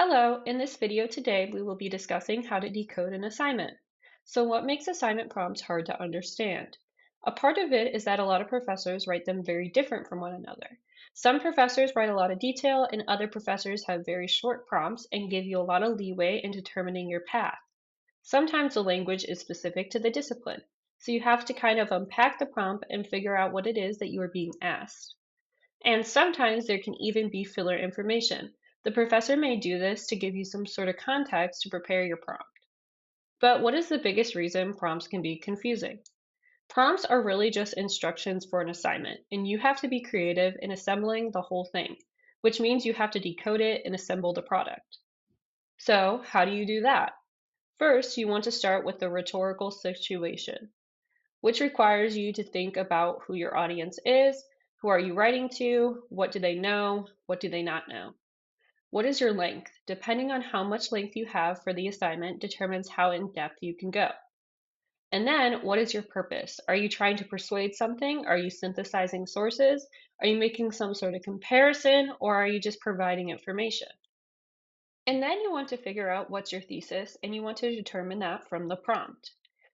Hello, in this video today we will be discussing how to decode an assignment. So what makes assignment prompts hard to understand? A part of it is that a lot of professors write them very different from one another. Some professors write a lot of detail and other professors have very short prompts and give you a lot of leeway in determining your path. Sometimes the language is specific to the discipline, so you have to kind of unpack the prompt and figure out what it is that you are being asked. And sometimes there can even be filler information. The professor may do this to give you some sort of context to prepare your prompt. But what is the biggest reason prompts can be confusing? Prompts are really just instructions for an assignment, and you have to be creative in assembling the whole thing, which means you have to decode it and assemble the product. So, how do you do that? First, you want to start with the rhetorical situation, which requires you to think about who your audience is, who are you writing to, what do they know, what do they not know. What is your length? Depending on how much length you have for the assignment determines how in depth you can go. And then, what is your purpose? Are you trying to persuade something? Are you synthesizing sources? Are you making some sort of comparison? Or are you just providing information? And then you want to figure out what's your thesis, and you want to determine that from the prompt.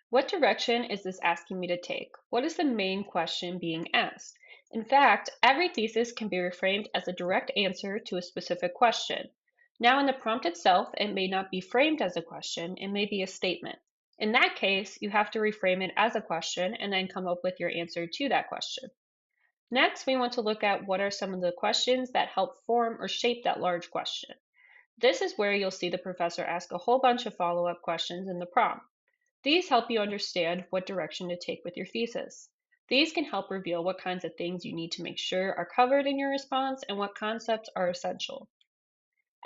What direction is this asking me to take? What is the main question being asked? In fact, every thesis can be reframed as a direct answer to a specific question. Now, in the prompt itself, it may not be framed as a question, it may be a statement. In that case, you have to reframe it as a question and then come up with your answer to that question. Next, we want to look at what are some of the questions that help form or shape that large question. This is where you'll see the professor ask a whole bunch of follow-up questions in the prompt. These help you understand what direction to take with your thesis. These can help reveal what kinds of things you need to make sure are covered in your response and what concepts are essential.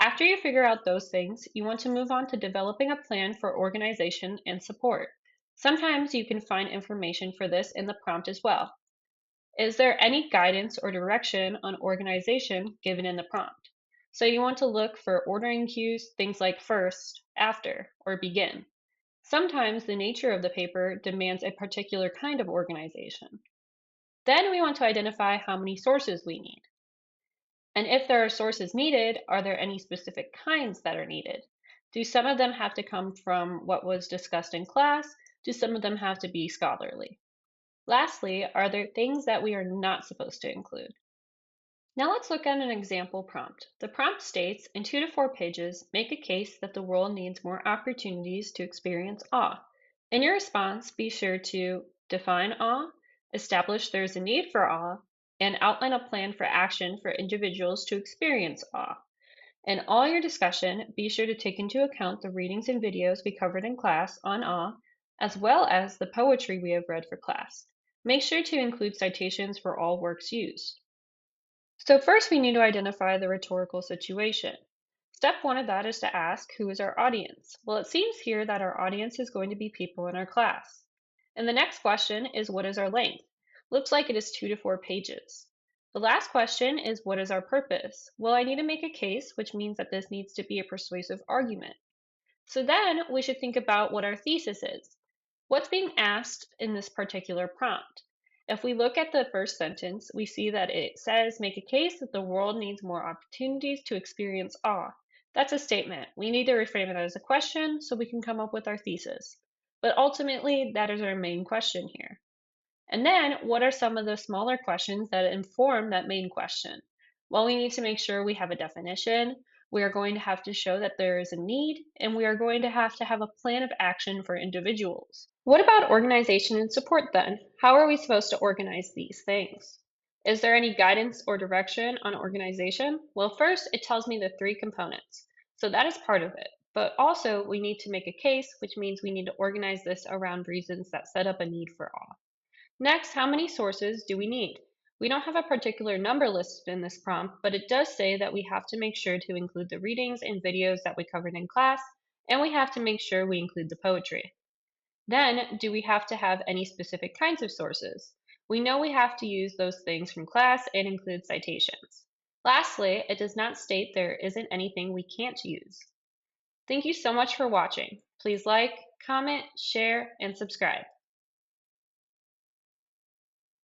After you figure out those things, you want to move on to developing a plan for organization and support. Sometimes you can find information for this in the prompt as well. Is there any guidance or direction on organization given in the prompt? So you want to look for ordering cues, things like first, after, or begin. Sometimes the nature of the paper demands a particular kind of organization. Then we want to identify how many sources we need. And if there are sources needed, are there any specific kinds that are needed? Do some of them have to come from what was discussed in class? Do some of them have to be scholarly? Lastly, are there things that we are not supposed to include? Now let's look at an example prompt. The prompt states, in 2 to 4 pages, make a case that the world needs more opportunities to experience awe. In your response, be sure to define awe, establish there is a need for awe, and outline a plan for action for individuals to experience awe. In all your discussion, be sure to take into account the readings and videos we covered in class on awe, as well as the poetry we have read for class. Make sure to include citations for all works used. So first we need to identify the rhetorical situation. Step one of that is to ask, who is our audience? Well, it seems here that our audience is going to be people in our class. And the next question is, what is our length? Looks like it is 2 to 4 pages. The last question is, what is our purpose? Well, I need to make a case, which means that this needs to be a persuasive argument. So then we should think about what our thesis is. What's being asked in this particular prompt? If we look at the first sentence, we see that it says, make a case that the world needs more opportunities to experience awe. That's a statement. We need to reframe it as a question so we can come up with our thesis. But ultimately, that is our main question here. And then, what are some of the smaller questions that inform that main question? Well, we need to make sure we have a definition. We are going to have to show that there is a need, and we are going to have a plan of action for individuals. What about organization and support then? How are we supposed to organize these things? Is there any guidance or direction on organization? Well, first, it tells me the 3 components. So that is part of it. But also, we need to make a case, which means we need to organize this around reasons that set up a need for awe. Next, how many sources do we need? We don't have a particular number listed in this prompt, but it does say that we have to make sure to include the readings and videos that we covered in class, and we have to make sure we include the poetry. Then, do we have to have any specific kinds of sources? We know we have to use those things from class and include citations. Lastly, it does not state there isn't anything we can't use. Thank you so much for watching. Please like, comment, share, and subscribe.